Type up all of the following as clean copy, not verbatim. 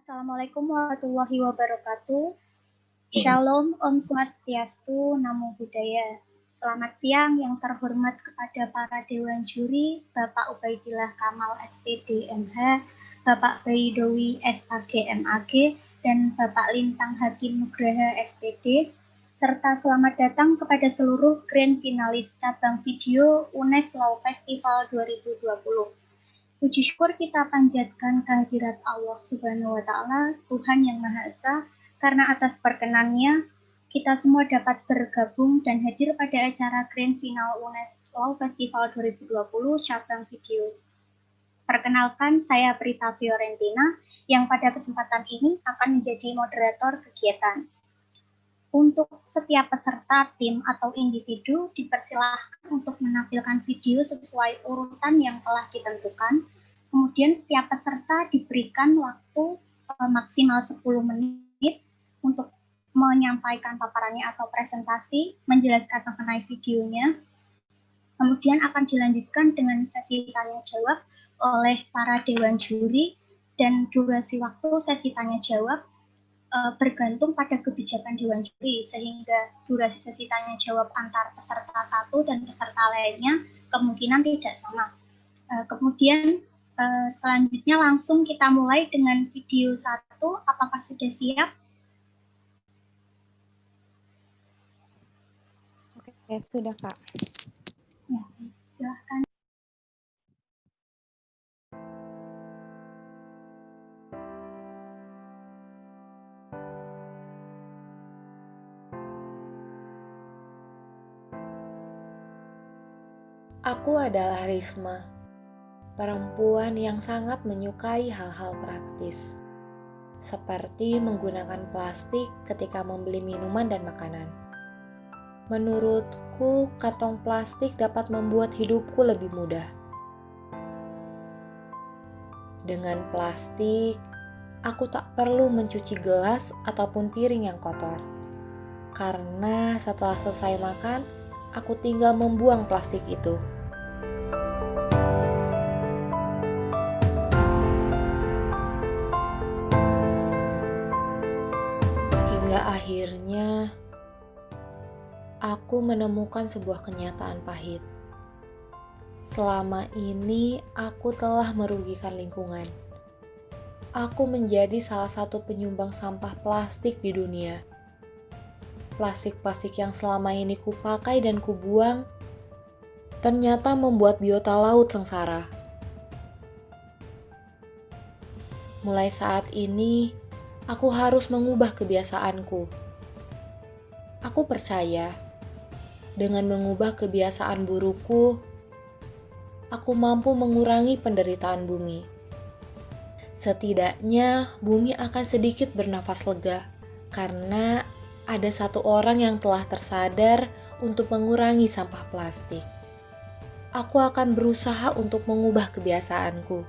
Assalamualaikum warahmatullahi wabarakatuh. Shalom, Om Swastiastu, Namo Buddhaya. Selamat siang yang terhormat kepada para Dewan Juri, Bapak Ubaidillah Kamal SPD MH, Bapak Baidowi SAG MAG, dan Bapak Lintang Hakim Nugraha SPD, serta selamat datang kepada seluruh grand finalis cabang video UNES Law Festival 2020. Puji syukur kita panjatkan kehadirat Allah Subhanahu wa Ta'ala, Tuhan yang Maha Esa, karena atas perkenannya kita semua dapat bergabung dan hadir pada acara Grand Final UNES Law Festival 2020 cabang video. Perkenalkan, saya Prita Fiorentina yang pada kesempatan ini akan menjadi moderator kegiatan. Untuk setiap peserta tim atau individu dipersilahkan untuk menampilkan video sesuai urutan yang telah ditentukan. Kemudian setiap peserta diberikan waktu maksimal 10 menit untuk menyampaikan paparannya atau presentasi, menjelaskan mengenai videonya. Kemudian akan dilanjutkan dengan sesi tanya jawab oleh para dewan juri, dan durasi waktu sesi tanya jawab bergantung pada kebijakan Dewan Juri, sehingga durasi sesi tanya jawab antar peserta satu dan peserta lainnya kemungkinan tidak sama. Kemudian selanjutnya langsung kita mulai dengan video 1. Apakah sudah siap? Oke, sudah Kak. Ya, silahkan. Aku adalah Risma, perempuan yang sangat menyukai hal-hal praktis, seperti menggunakan plastik ketika membeli minuman dan makanan. Menurutku, kantong plastik dapat membuat hidupku lebih mudah. Dengan plastik, aku tak perlu mencuci gelas ataupun piring yang kotor. Karena setelah selesai makan, aku tinggal membuang plastik itu. Hingga akhirnya, aku menemukan sebuah kenyataan pahit. Selama ini, aku telah merugikan lingkungan. Aku menjadi salah satu penyumbang sampah plastik di dunia. Plastik-plastik yang selama ini kupakai dan kubuang ternyata membuat biota laut sengsara. Mulai saat ini, aku harus mengubah kebiasaanku. Aku percaya, dengan mengubah kebiasaan burukku, aku mampu mengurangi penderitaan bumi. Setidaknya, bumi akan sedikit bernafas lega, karena ada satu orang yang telah tersadar untuk mengurangi sampah plastik. Aku akan berusaha untuk mengubah kebiasaanku.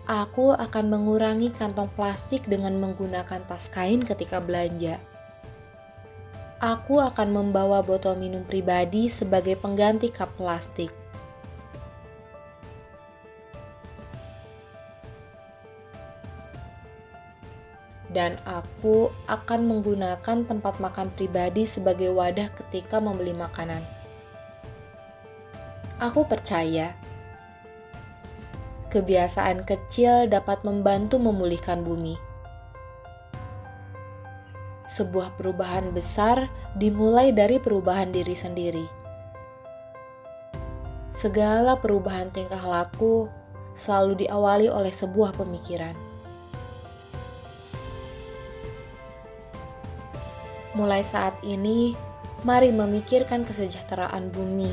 Aku akan mengurangi kantong plastik dengan menggunakan tas kain ketika belanja. Aku akan membawa botol minum pribadi sebagai pengganti cup plastik. Dan aku akan menggunakan tempat makan pribadi sebagai wadah ketika membeli makanan. Aku percaya, kebiasaan kecil dapat membantu memulihkan bumi. Sebuah perubahan besar dimulai dari perubahan diri sendiri. Segala perubahan tingkah laku selalu diawali oleh sebuah pemikiran. Mulai saat ini, mari memikirkan kesejahteraan bumi.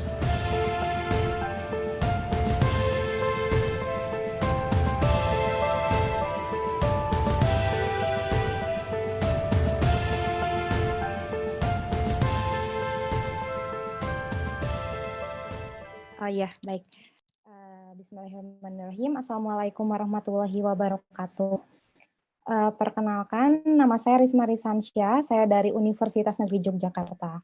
Oh ya, baik. Bismillahirrahmanirrahim. Assalamualaikum warahmatullahi wabarakatuh. Perkenalkan, nama saya Risma Risansyah, saya dari Universitas Negeri Yogyakarta.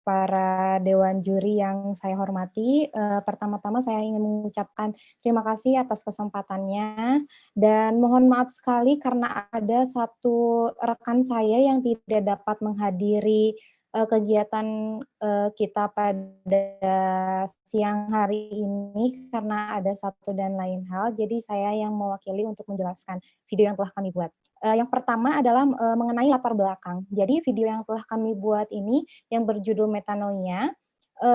para dewan juri yang saya hormati. Pertama-tama saya ingin mengucapkan terima kasih atas kesempatannya dan mohon maaf sekali karena ada satu rekan saya yang tidak dapat menghadiri kegiatan kita pada siang hari ini karena ada satu dan lain hal. Jadi saya yang mewakili untuk menjelaskan video yang telah kami buat. Yang pertama adalah mengenai latar belakang. Jadi video yang telah kami buat ini yang berjudul Metanoia,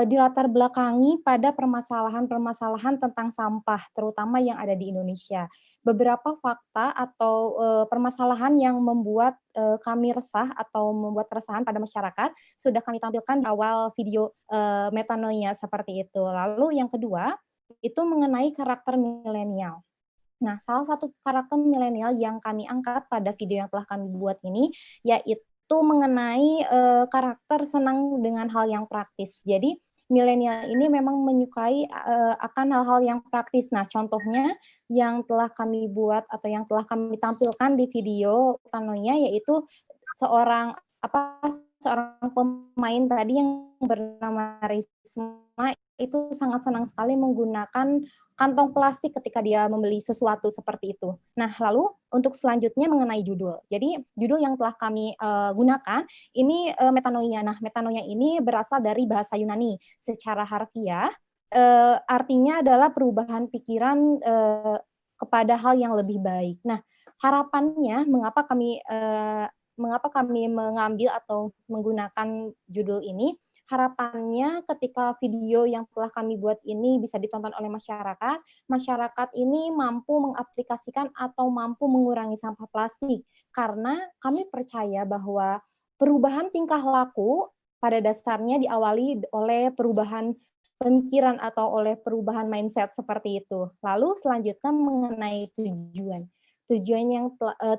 dilatar belakangi pada permasalahan-permasalahan tentang sampah, terutama yang ada di Indonesia. Beberapa fakta atau permasalahan yang membuat kami resah atau membuat keresahan pada masyarakat sudah kami tampilkan di awal video Metanoia seperti itu. Lalu yang kedua, itu mengenai karakter milenial. Nah, salah satu karakter milenial yang kami angkat pada video yang telah kami buat ini, yaitu mengenai karakter senang dengan hal yang praktis. Jadi, milenial ini memang menyukai akan hal-hal yang praktis. Nah, contohnya yang telah kami buat atau yang telah kami tampilkan di video Metanoia, yaitu seorang seorang pemain tadi yang bernama Risma itu sangat senang sekali menggunakan kantong plastik ketika dia membeli sesuatu seperti itu. Nah, lalu untuk selanjutnya mengenai judul. Jadi, judul yang telah kami gunakan ini Metanoia. Nah, Metanoia ini berasal dari bahasa Yunani. Secara harfiah, artinya adalah perubahan pikiran kepada hal yang lebih baik. Nah, harapannya mengapa kami mengambil atau menggunakan judul ini, harapannya ketika video yang telah kami buat ini bisa ditonton oleh masyarakat, masyarakat ini mampu mengaplikasikan atau mampu mengurangi sampah plastik. Karena kami percaya bahwa perubahan tingkah laku pada dasarnya diawali oleh perubahan pemikiran atau oleh perubahan mindset seperti itu. Lalu selanjutnya mengenai tujuan.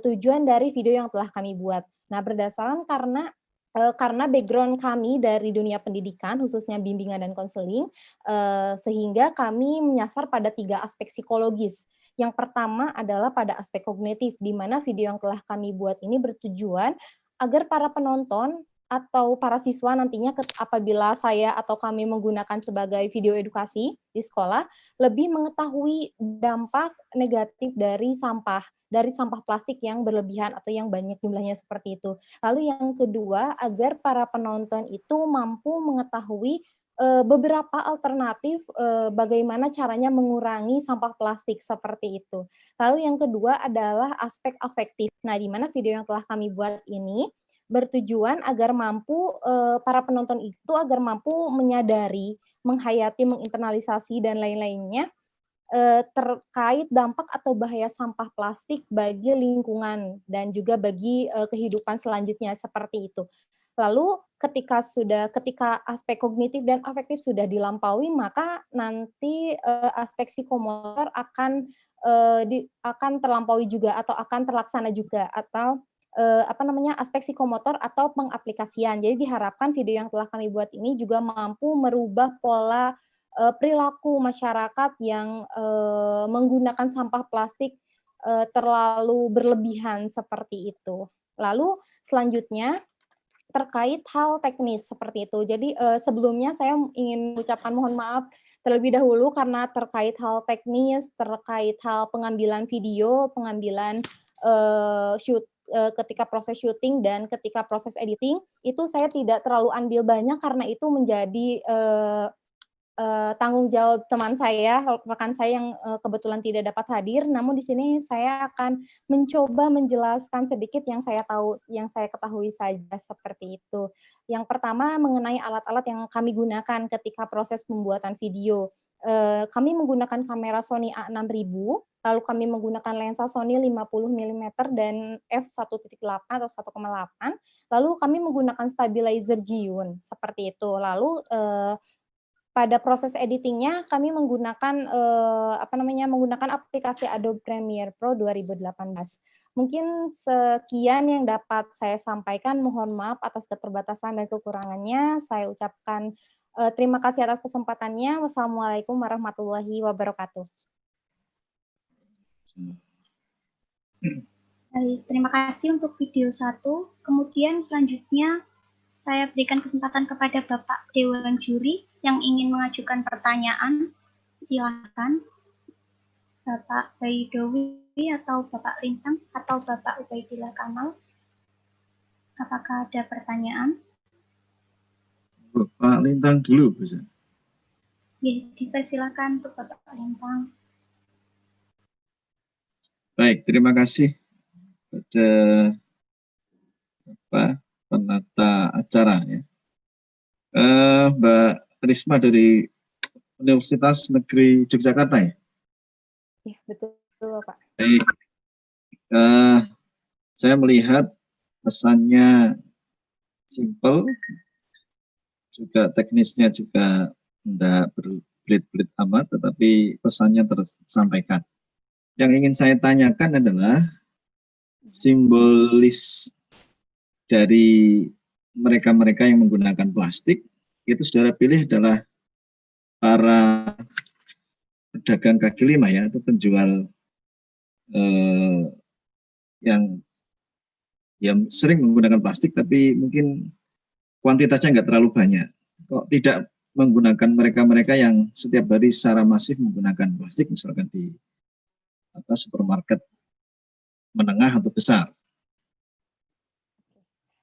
Tujuan dari video yang telah kami buat. Nah, berdasarkan karena background kami dari dunia pendidikan, khususnya bimbingan dan konseling, sehingga kami menyasar pada 3 aspek psikologis. Yang pertama adalah pada aspek kognitif, di mana video yang telah kami buat ini bertujuan agar para penonton atau para siswa nantinya apabila saya atau kami menggunakan sebagai video edukasi di sekolah, lebih mengetahui dampak negatif dari sampah plastik yang berlebihan atau yang banyak jumlahnya seperti itu. Lalu yang kedua, agar para penonton itu mampu mengetahui beberapa alternatif bagaimana caranya mengurangi sampah plastik seperti itu. Lalu yang kedua adalah aspek afektif. Nah, di mana video yang telah kami buat ini bertujuan agar para penonton itu agar mampu menyadari, menghayati, menginternalisasi dan lain-lainnya terkait dampak atau bahaya sampah plastik bagi lingkungan dan juga bagi kehidupan selanjutnya seperti itu. Lalu ketika aspek kognitif dan afektif sudah dilampaui, maka nanti aspek psikomotor akan terlampaui juga atau akan terlaksana juga atau aspek psikomotor atau pengaplikasian. Jadi diharapkan video yang telah kami buat ini juga mampu merubah pola perilaku masyarakat yang menggunakan sampah plastik terlalu berlebihan seperti itu. Lalu selanjutnya terkait hal teknis seperti itu. Jadi sebelumnya saya ingin mengucapkan mohon maaf terlebih dahulu karena terkait hal teknis, terkait hal pengambilan video, pengambilan ketika proses syuting dan ketika proses editing, itu saya tidak terlalu andil banyak karena itu menjadi tanggung jawab teman saya, rekan saya yang kebetulan tidak dapat hadir. Namun di sini saya akan mencoba menjelaskan sedikit yang saya ketahui saja seperti itu. Yang pertama mengenai alat-alat yang kami gunakan ketika proses pembuatan video. Kami menggunakan kamera Sony A6000, lalu kami menggunakan lensa Sony 50 mm dan f1.8 atau 1,8, lalu kami menggunakan stabilizer Zhiyun seperti itu. Lalu pada proses editingnya kami menggunakan menggunakan aplikasi Adobe Premiere Pro 2018. Mungkin sekian yang dapat saya sampaikan. Mohon maaf atas keterbatasan dan kekurangannya. Saya ucapkan terima kasih atas kesempatannya. Wassalamualaikum warahmatullahi wabarakatuh. Baik, terima kasih untuk video 1. Kemudian selanjutnya saya berikan kesempatan kepada Bapak Dewan Juri yang ingin mengajukan pertanyaan. Silakan Bapak Baidowi atau Bapak Lintang atau Bapak Ubaidillah Kamal. Apakah ada pertanyaan? Pak Lintang dulu, bisa. Ya, dipersilakan untuk Bapak Lintang. Baik, terima kasih pada penata acara ya. Mbak Risma dari Universitas Negeri Yogyakarta ya. Ya, betul Bapak. Baik, saya melihat pesannya simple, juga teknisnya juga tidak berbelit-belit amat, tetapi pesannya tersampaikan. Yang ingin saya tanyakan adalah simbolis dari mereka-mereka yang menggunakan plastik, itu saudara pilih adalah para pedagang kaki lima ya, atau penjual yang sering menggunakan plastik, tapi mungkin kuantitasnya nggak terlalu banyak. Kok tidak menggunakan mereka-mereka yang setiap hari secara masif menggunakan plastik, misalkan di supermarket menengah atau besar.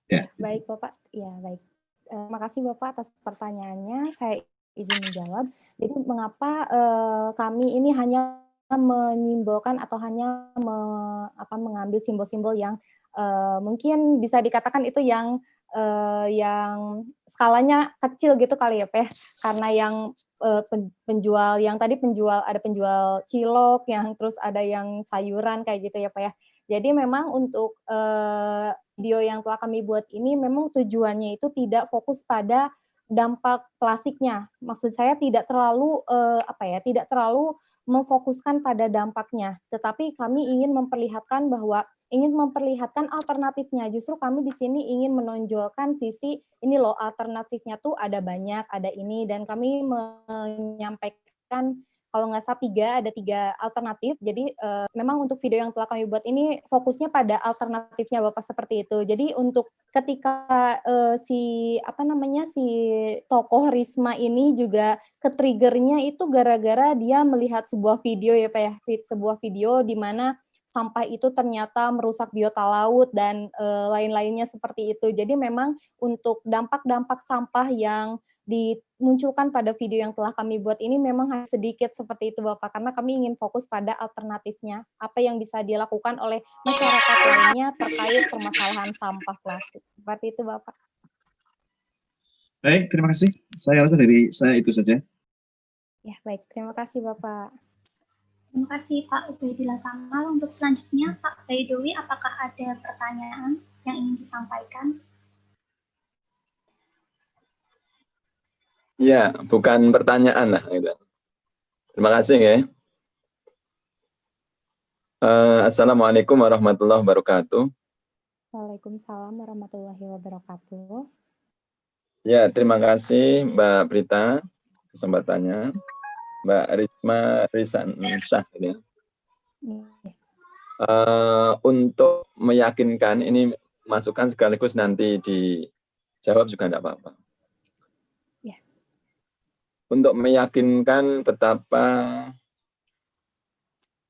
Ya, baik Bapak. Ya, baik. Terima kasih Bapak atas pertanyaannya. Saya izin menjawab. Jadi mengapa kami ini hanya menyimbolkan atau hanya mengambil simbol-simbol yang mungkin bisa dikatakan itu yang skalanya kecil gitu kali ya Pak, karena yang penjual yang tadi ada penjual cilok, yang terus ada yang sayuran kayak gitu ya Pak ya. Jadi memang untuk video yang telah kami buat ini memang tujuannya itu tidak fokus pada dampak plastiknya. Maksud saya tidak terlalu tidak terlalu memfokuskan pada dampaknya, tetapi kami ingin memperlihatkan alternatifnya. Justru kami di sini ingin menonjolkan sisi ini loh, alternatifnya tuh ada banyak, ada ini, dan kami menyampaikan kalau nggak salah ada tiga alternatif. Jadi memang untuk video yang telah kami buat ini fokusnya pada alternatifnya Bapak, seperti itu. Jadi untuk ketika si tokoh Risma ini juga ke-trigger-nya itu gara-gara dia melihat sebuah video ya Pak ya, sebuah video di mana sampah itu ternyata merusak biota laut dan lain-lainnya seperti itu. Jadi memang untuk dampak-dampak sampah yang dimunculkan pada video yang telah kami buat ini memang hanya sedikit seperti itu Bapak, karena kami ingin fokus pada alternatifnya, apa yang bisa dilakukan oleh masyarakat lainnya terkait permasalahan sampah plastik. Seperti itu Bapak. Baik, terima kasih. Saya rasa dari saya itu saja. Ya, baik. Terima kasih Bapak. Terima kasih Pak Ubaidillah Kamal. Untuk selanjutnya Pak Baidowi, apakah ada pertanyaan yang ingin disampaikan? Ya, bukan pertanyaan lah. Gitu. Terima kasih ya. Assalamualaikum warahmatullahi wabarakatuh. Waalaikumsalam warahmatullahi wabarakatuh. Ya, terima kasih Mbak Prita kesempatannya. Mbak Risma Risansyah ini. Untuk meyakinkan, ini masukan sekaligus nanti dijawab juga tidak apa-apa. Ya. Untuk meyakinkan betapa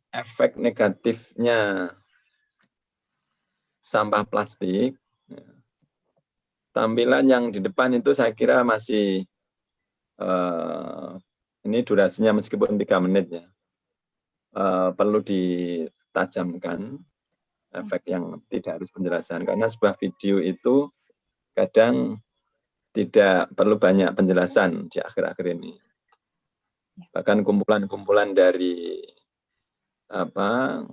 efek negatifnya sampah plastik, tampilan yang di depan itu saya kira masih ini durasinya meskipun 3 menit ya, perlu ditajamkan efek yang tidak harus penjelasan, karena sebuah video itu kadang tidak perlu banyak penjelasan di akhir-akhir ini. Bahkan kumpulan-kumpulan dari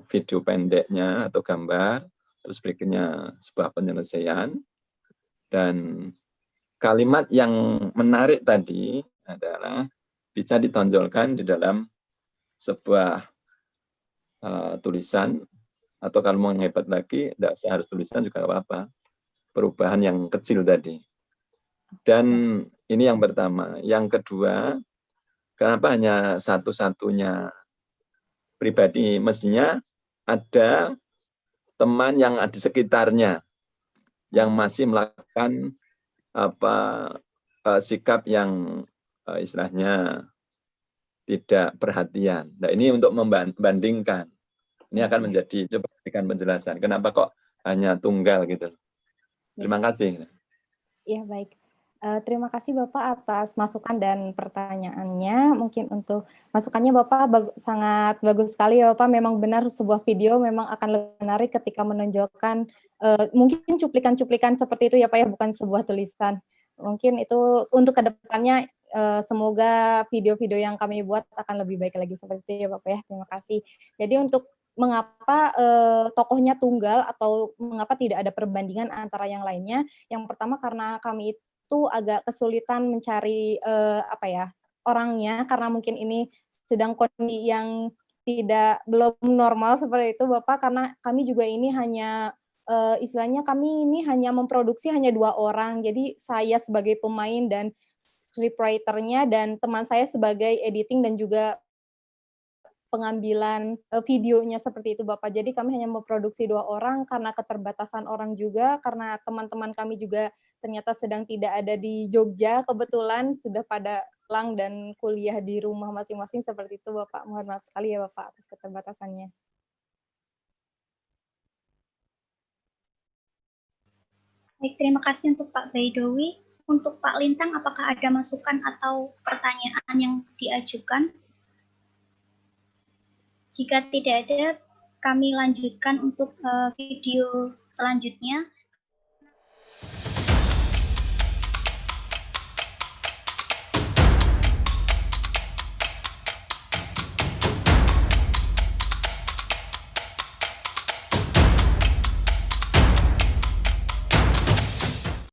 video pendeknya atau gambar, terus berikutnya sebuah penyelesaian, dan kalimat yang menarik tadi adalah bisa ditonjolkan di dalam sebuah tulisan, atau kalau mau hebat lagi, tidak usah harus tulisan juga apa-apa, perubahan yang kecil tadi. Dan ini yang pertama. Yang kedua, kenapa hanya satu-satunya pribadi? Mestinya ada teman yang ada di sekitarnya yang masih melakukan sikap yang istilahnya tidak perhatian. Nah, ini untuk membandingkan. Ini akan menjadi, coba berikan penjelasan. Kenapa kok hanya tunggal gitu. Terima kasih. Ya, baik. Terima kasih Bapak atas masukan dan pertanyaannya. Mungkin untuk masukannya Bapak sangat bagus sekali ya Bapak. Memang benar sebuah video memang akan lebih menarik ketika menonjolkan mungkin cuplikan-cuplikan seperti itu ya Pak ya, bukan sebuah tulisan. Mungkin itu untuk kedepannya semoga video-video yang kami buat akan lebih baik lagi seperti itu ya Bapak ya. Terima kasih. Jadi untuk mengapa tokohnya tunggal atau mengapa tidak ada perbandingan antara yang lainnya, yang pertama karena kami itu agak kesulitan mencari orangnya karena mungkin ini sedang kondisi yang belum normal seperti itu Bapak, karena kami juga ini hanya istilahnya kami ini hanya memproduksi hanya 2 orang. Jadi saya sebagai pemain dan scriptwriter-nya dan teman saya sebagai editing dan juga pengambilan videonya seperti itu Bapak. Jadi kami hanya memproduksi 2 orang karena keterbatasan orang juga, karena teman-teman kami juga ternyata sedang tidak ada di Jogja, kebetulan sudah pada pulang dan kuliah di rumah masing-masing seperti itu Bapak. Mohon maaf sekali ya Bapak atas keterbatasannya. Baik, terima kasih untuk Pak Baidowi. Untuk Pak Lintang, apakah ada masukan atau pertanyaan yang diajukan? Jika tidak ada, kami lanjutkan untuk video selanjutnya.